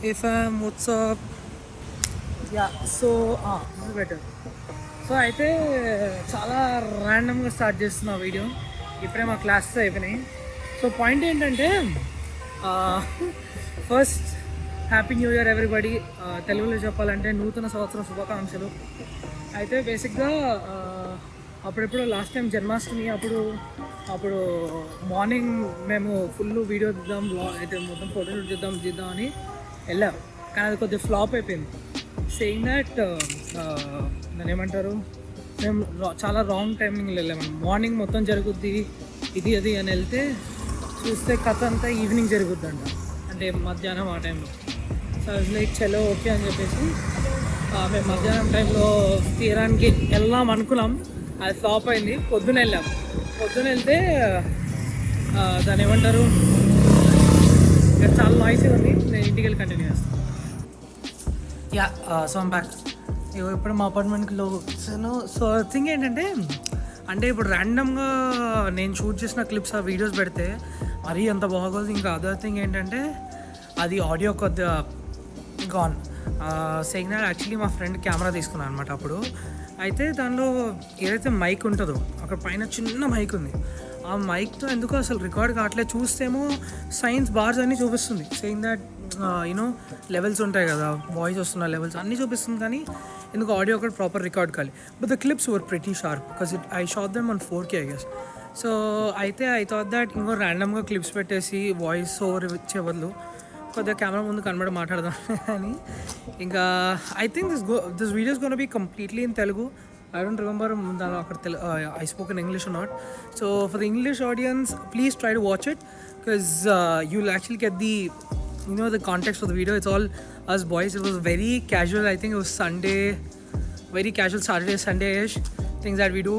Hey fam, what's up? Yeah, so better. So అయితే చాలా ర్యాండమ్గా స్టార్ట్ చేస్తున్నా వీడియో. ఇప్పుడే మా క్లాసెస్ అయిపోయినాయి. సో పాయింట్ ఏంటంటే first happy new year everybody. తెలుగులో చెప్పాలంటే నూతన సంవత్సరం శుభాకాంక్షలు. అయితే బేసిక్గా అప్పుడెప్పుడు లాస్ట్ టైం జన్మాష్టమి అప్పుడు మార్నింగ్ మేము ఫుల్ వీడియో తీద్దాం, అయితే మొత్తం ఫోటోలు తీద్దామని వెళ్ళాం. కానీ అది కొద్దిగా ఫ్లాప్ అయిపోయింది. సేయింగ్ దట్ దాన్ని ఏమంటారు, మేము చాలా రాంగ్ టైమింగ్లో వెళ్ళాము. మార్నింగ్ మొత్తం జరుగుద్ది ఇది అది అని వెళ్తే చూస్తే కథ అంతా ఈవినింగ్ జరుగుద్దంట, అంటే మధ్యాహ్నం ఆ టైంలో. సో లైక్ చలో ఓకే అని చెప్పేసి మేము మధ్యాహ్నం టైంలో తీరానికి వెళ్దాం అనుకున్నాం. అది ఫ్లాప్ అయింది. పొద్దున వెళ్ళాం. పొద్దున వెళ్తే దాన్ని ఏమంటారు, చాలా నాయిస్గా ఉంది. నేను ఇంటికి వెళ్ళి కంటిన్యూ చేస్తాను. Yeah so I'm back. ఇప్పుడు మా అపార్ట్మెంట్లో వచ్చాను. సో థింగ్ ఏంటంటే, అంటే ఇప్పుడు ర్యాండమ్గా నేను షూట్ చేసిన క్లిప్స్ ఆ వీడియోస్ పెడితే మరీ అంత బాగోదు. ఇంకా అదర్ థింగ్ ఏంటంటే అది ఆడియో కొద్దిగా గాన్. సెకండ్ యాక్చువల్లీ మా ఫ్రెండ్ కెమెరా తీసుకున్నాను అనమాట అప్పుడు. అయితే దానిలో ఏదైతే మైక్ ఉంటుందో అక్కడ పైన చిన్న మైక్ ఉంది. ఆ మైక్తో ఎందుకో అసలు రికార్డ్ కావట్లేదు. చూస్తేమో సైన్స్ బార్స్ అన్నీ చూపిస్తుంది, సెయింగ్ దట్ యూనో లెవెల్స్ ఉంటాయి కదా, వాయిస్ వస్తున్న లెవెల్స్ అన్నీ చూపిస్తుంది. కానీ ఎందుకు ఆడియో ఒకటి ప్రాపర్ రికార్డ్ కావాలి. But the clips were pretty sharp because I shot them on 4K I guess. So అయితే ఐ థాట్ దట్ ఇంకో ర్యాండమ్గా క్లిప్స్ పెట్టేసి వాయిస్ ఓవర్ ఇచ్చే బదులు కొద్దిగా కెమెరా ముందు కనబడి మాట్లాడదాం అని ఇంకా I think this videos gonna be completely in Telugu. I don't remember దానిలో అక్కడ I spoke in English or not. So for the English audience, please try to watch it because you'll actually get the context of the video. It's all us boys. It was very casual. I think it was Sunday, very casual Saturday, Sunday-ish things that we do.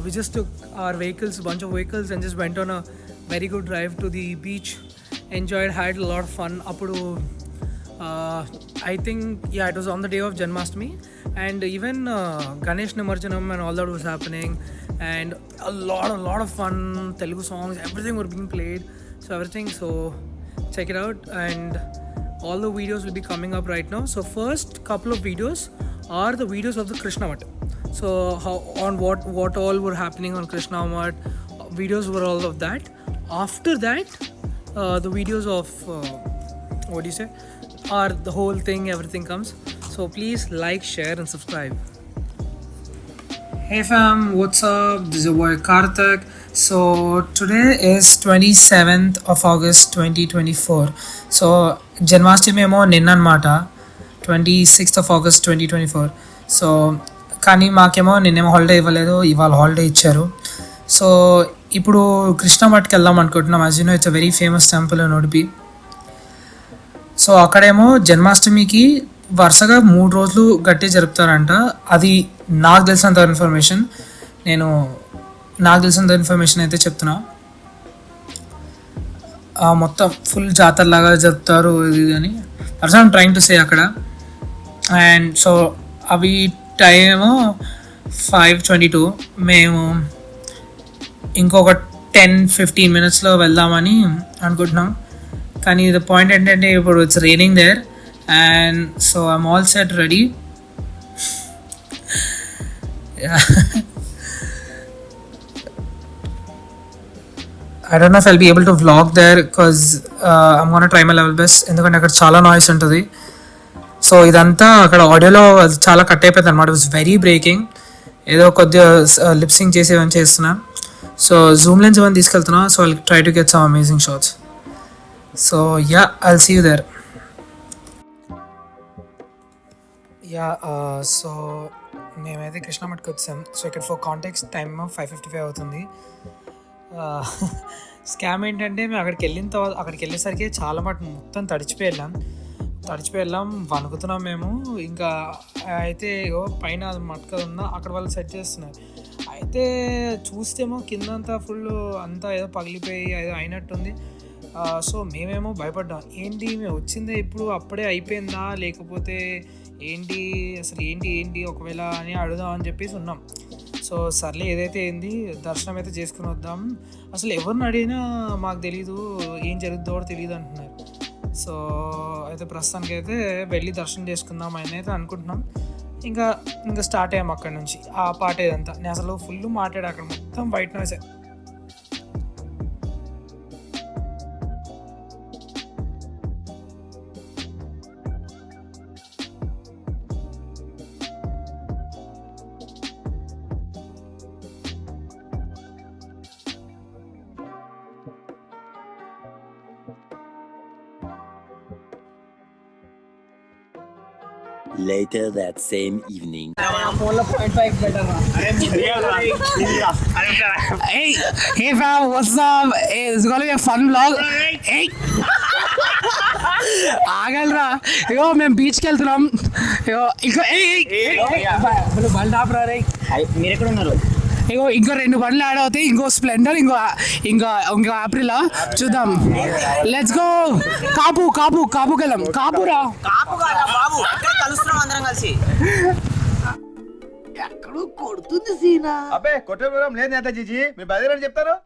We just took our vehicles, a bunch of vehicles, and just went on a very good drive to the beach. Enjoyed, had a lot of fun. Appudu I think it was on the day of Janmashtami, and even Ganesh Nimarjanam and all that was happening, and a lot of fun Telugu songs, everything were being played. So check it out, and all the videos will be coming up right now. So first couple of videos are the videos of the Krishna Mat. So what all were happening on Krishna Mat, videos were all of that. After that the videos of what do you say, or the whole thing, everything comes. So please like, share and subscribe. Hey fam, what's up? This is your boy Karthik. So today is 27th of August 2024. So Janmashtami emo ninna anamata, 26th of August 2024. So కానీ మాకేమో నిన్నేమో holiday ఇవ్వలేదు, ఇవాళ holiday ఇచ్చారు. So ఇప్పుడు కృష్ణ మఠ్కి వెళ్దాం అనుకుంటున్నాం. As you know it's a very famous temple in Udupi. So అక్కడేమో జన్మాష్టమికి వరుసగా 3 రోజులు గట్టి జరుపుతారంట. అది నాకు తెలిసినంత ఇన్ఫర్మేషన్. నాకు తెలిసినంత ఇన్ఫర్మేషన్ అయితే చెప్తున్నా. మొత్తం ఫుల్ జాతరలాగా జరుపుతారు ఇది అని పర్సన్ ట్రైంగ్ టు సే అక్కడ. అండ్ సో అవి టైము 5:22. మేము ఇంకొక 10-15 minutesలో వెళ్దామని అనుకుంటున్నాం. కానీ ద పాయింట్ ఏంటంటే ఇప్పుడు it's raining there, and so I'm all set ready. I don't know if I'll be able to vlog there because I'm gonna try my level best, ఎందుకంటే అక్కడ చాలా నాయిస్ ఉంటుంది. సో ఇదంతా అక్కడ ఆడియోలో చాలా కట్ అయిపోయింది అనమాట. It's very breaking. ఏదో కొద్దిగా లిప్సింగ్ చేసేవని చేస్తున్నా. సో జూమ్ లెన్స్ ఇవన్నీ తీసుకెళ్తున్నా. So I'll try to get some amazing shots. So I'll see you there. So మేమైతే కృష్ణ మఠ్కి వచ్చాం. సో ఇక్కడ ఫర్ కాంటెక్స్ట్ టైమ్ 5:55 అవుతుంది. స్కామ్ ఏంటంటే మేము అక్కడికి వెళ్ళేసరికి చాలా మొత్తం తడిచిపోయి వెళ్ళాం. వణుకుతున్నాం మేము. ఇంకా అయితే పైన మట్క ఉందా అక్కడ వాళ్ళు సెట్ చేస్తున్నారు. అయితే చూస్తేమో కిందంతా ఫుల్ అంతా ఏదో పగిలిపోయి ఏదో అయినట్టుంది. సో మేమేమో భయపడ్డాం. ఏంటి మేము వచ్చిందే ఇప్పుడు, అప్పుడే అయిపోయిందా లేకపోతే ఏంటి అసలు ఏంటి ఒకవేళ అని అడుగుదాం అని చెప్పేసి ఉన్నాం. సో సర్లే ఏదైతే ఏంది దర్శనం అయితే చేసుకుని వద్దాం. అసలు ఎవరిని అడిగినా మాకు తెలీదు, ఏం జరుగుతుందో కూడా తెలియదు అంటున్నారు. సో అయితే ప్రస్తుతానికి అయితే వెళ్ళి దర్శనం చేసుకుందాం అని అయితే అనుకుంటున్నాం. ఇంకా స్టార్ట్ అయ్యాము అక్కడ నుంచి. ఆ పాట ఇదంతా నేను అసలు ఫుల్ మాట్లాడా, అక్కడ మొత్తం బయట నాయిసే. Later that same evening. Hey fam, what's up? Hey, this is gonna be a fun vlog. Hey, ఆగలరా. ఇగో మేము బీచ్కి వెళ్తున్నాం. ఇగో ఇంకా బండి ఆపరా రే. మీరు ఎక్కడ ఉన్నారు? ఇగో ఇంకో 2 బండ్లు యాడ్ అవుతాయి. ఇంకో స్ప్లెండర్, ఇంకో ఆప్రిలా. చూద్దాం. Let's go. కాపుకి వెళ్ళాం. కాపురా బాబు కలుస్తున్నాం అందరం కలిసి. ఎక్కడో కొడుతుంది సీనా. అబ్బే కొట్టే ప్రోగ్రాం లేదు నేత జీజీ, మీ బదిలీ చెప్తారు.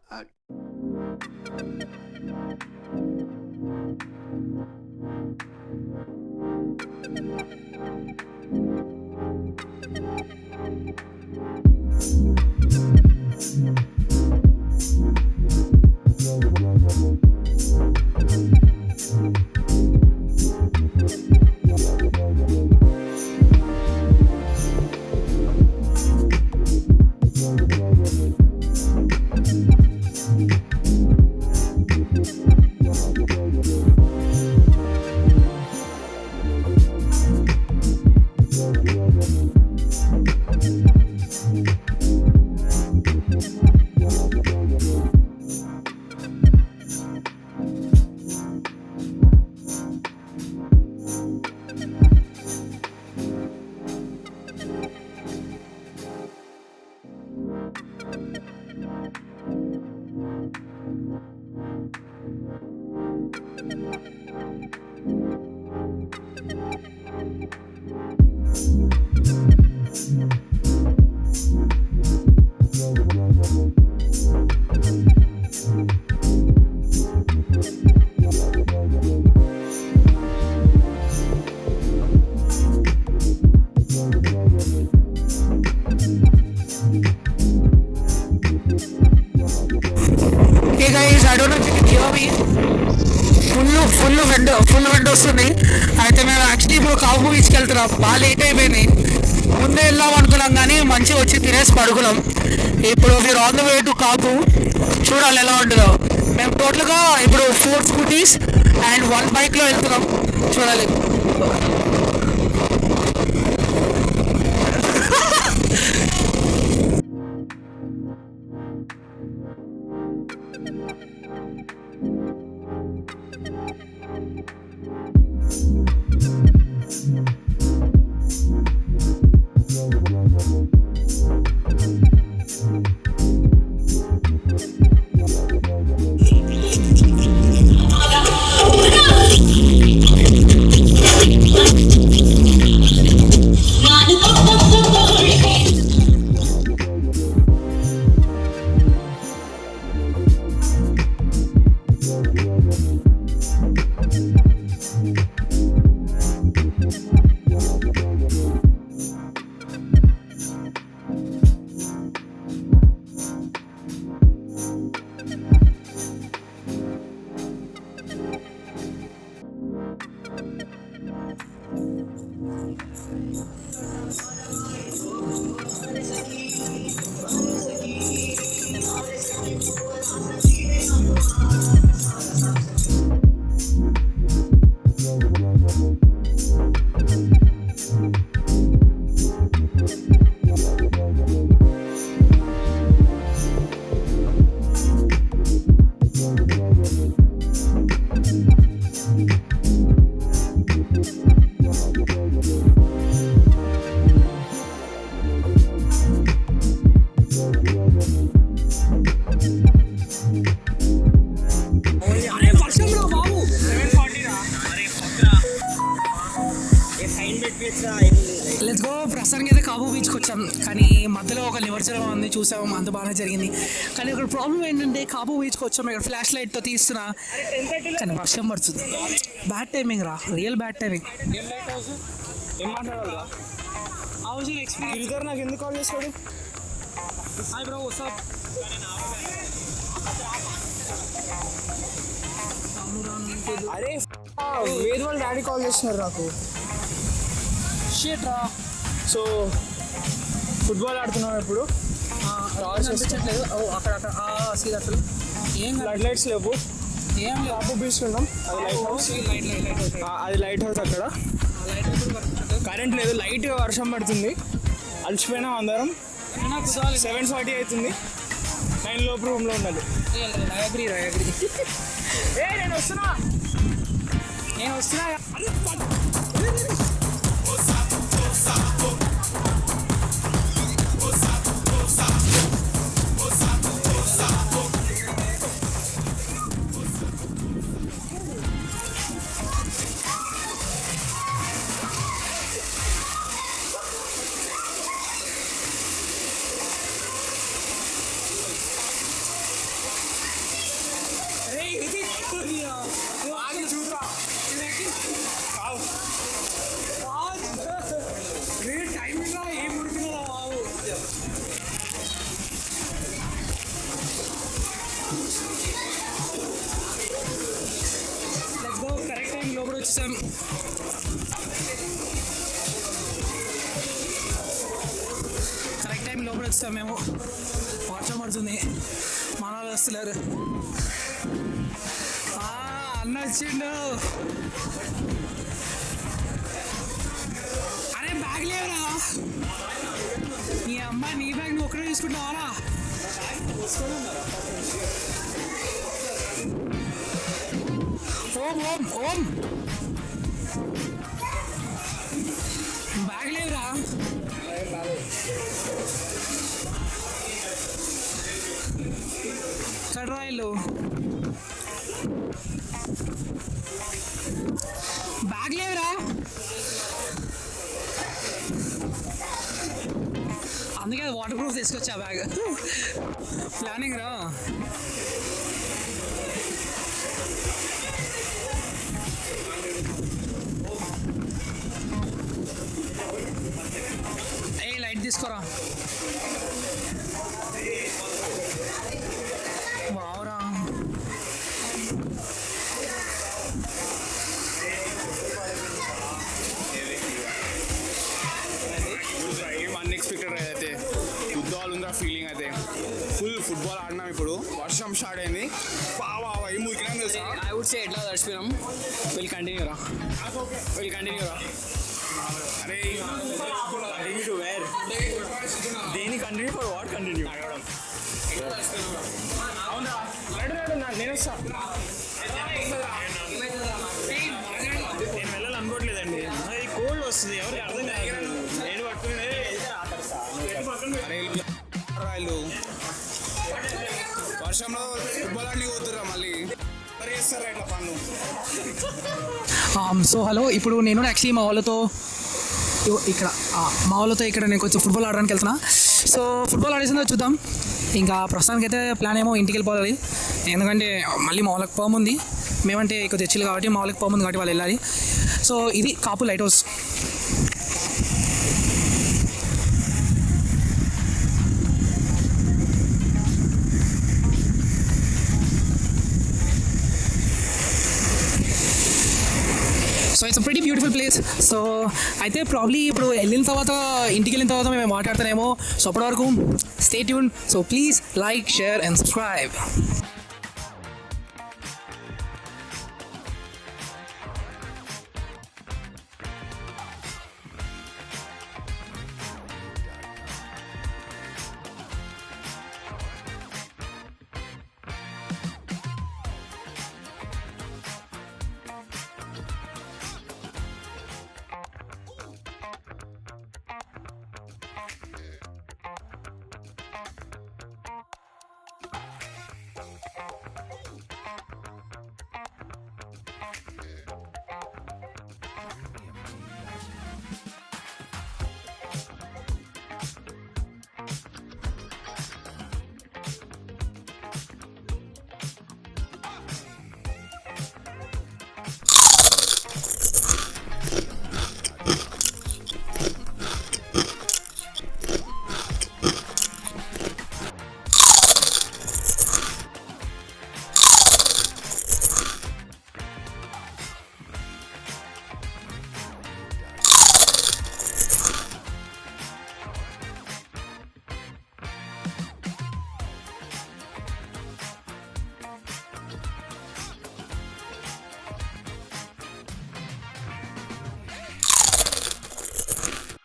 ఫుల్ వెంట వస్తుంది. అయితే మేము యాక్చువల్లీ ఇప్పుడు కాపు బీచ్కి వెళ్తున్నాం. బాగా లేట్ అయిపోయినాయి. ముందే వెళ్దాం అనుకున్నాం కానీ మంచిగా వచ్చి తినేసి పడుకున్నాం. ఇప్పుడు మీరు ఆన్ ద వే టు కాపు. చూడాలి ఎలా ఉంటుందో. మేము టోటల్గా ఇప్పుడు 4 స్కూటీస్ అండ్ 1 బైక్లో వెళ్తున్నాం. చూడాలి. Let's go. ప్రస్తుతానికి అయితే కాబూ బీచ్కి వచ్చాం, కానీ మధ్యలో ఒక నిమజ్జనం ఉంది, చూసాము, అంత బాగానే జరిగింది. కానీ ఇక్కడ ప్రాబ్లం ఏంటంటే కాబూ బీచ్కి వచ్చాము, ఇక్కడ ఫ్లాష్ లైట్తో తీస్తున్నా, కానీ వర్షం పడుతుంది. బ్యాడ్ టైమింగ్ రా, రియల్ బ్యాడ్ టైమింగ్. ఏం మాట్లాడాలి గిరిధర్ నాకు ఎందుకు కాల్ చేశాడు? Hi bro, WhatsApp? అరే వేరే వాళ్ళ డాడీ కాల్ చేస్తున్నారు నాకు. షేట్ రా. సో ఫుట్బాల్ ఆడుతున్నాం ఇప్పుడు. అనిపించట్లేదు. అక్కడ అక్కడ సీదా అసలు ఏం ఫ్లడ్ లైట్స్ లేవు. ఏం లేవు. కాపు బీచ్ ఉన్నాం. అది లైట్ హౌస్. అది లైట్ హౌస్. అక్కడ కరెంట్ లేదు, లైట్గా వర్షం పడుతుంది. అలసిపోయినాం అందరం. 7:40 అవుతుంది. 9 లోపు రూమ్లో ఉండాలి. నేను వస్తున్నా. కరెక్ట్ టైం లోపల వచ్చేసాం. మేము వర్షం పడుతుంది, మన వాళ్ళు వస్తున్నారు. అన్న వచ్చిండు. అరే బ్యాగ్ లేవురా, నీ అమ్మ నీ బ్యాగ్ నువ్వు ఒక్కడే తీసుకుంటావారా? ఓం ఓం ఓం బ్యాగ్ లేవురా. కడ్రాయిలు బ్యాగ్ లేవురా. అందుకే వాటర్ ప్రూఫ్ తీసుకొచ్చా బ్యాగ్. ప్లానింగ్ రా. ఏ లైట్ తీసుకోరా. వావరా అన్ఎక్స్పెక్టెడ్ అయితే ఫుట్బాల్ ఉందా ఫీలింగ్ అయితే ఫుల్ ఫుట్బాల్ ఆడినాం. ఇప్పుడు వర్షం స్టార్ట్ అయింది. ఏం మురికినాం తెలుసా. ఐ వుడ్ సే ఎట్లా తడిచిపోయినాం. విల్ కంటిన్యూ రా. అరే కంటిన్యూ టు వేర్ దేని కంటిన్యూ ఫర్ వాట్ కంటిన్యూ అవునా నేను వస్తా. నేను వెళ్ళాలనుకోవట్లేదండి, అది కోల్డ్ వస్తుంది, ఎవరికి అర్థం కాదు. నేను పట్టుకునే రాయలు వర్షంలో ఫుట్బాల్ ఆడి పోతుర్రా మళ్ళీ చేస్తారా ఇట్లా పనులు. సో హలో, ఇప్పుడు నేను యాక్చువల్లీ మా వాళ్ళతో ఇక్కడ నేను కొంచెం ఫుట్బాల్ ఆడడానికి వెళ్తున్నా. సో ఫుట్బాల్ ఆడేసిందో చూద్దాం. ఇంకా ప్రస్తుతానికి అయితే ప్లాన్ ఏమో ఇంటికి వెళ్ళిపోవాలి, ఎందుకంటే మళ్ళీ మా వాళ్ళకి పర్మ్ ఉంది. మేమంటే కొద్దిగా చిల్లు కాబట్టి మా వాళ్ళకి పర్మ్ ఉంది కాబట్టి వాళ్ళు వెళ్ళాలి. సో ఇది Kaup lighthouse. So it's pretty beautiful place. So అయితే ప్రాబ్లీ ఇప్పుడు ఇంటికి వెళ్ళిన తర్వాత మేము మాట్లాడతానేమో. సో అప్పటి వరకు stay tune. So please like, share and subscribe.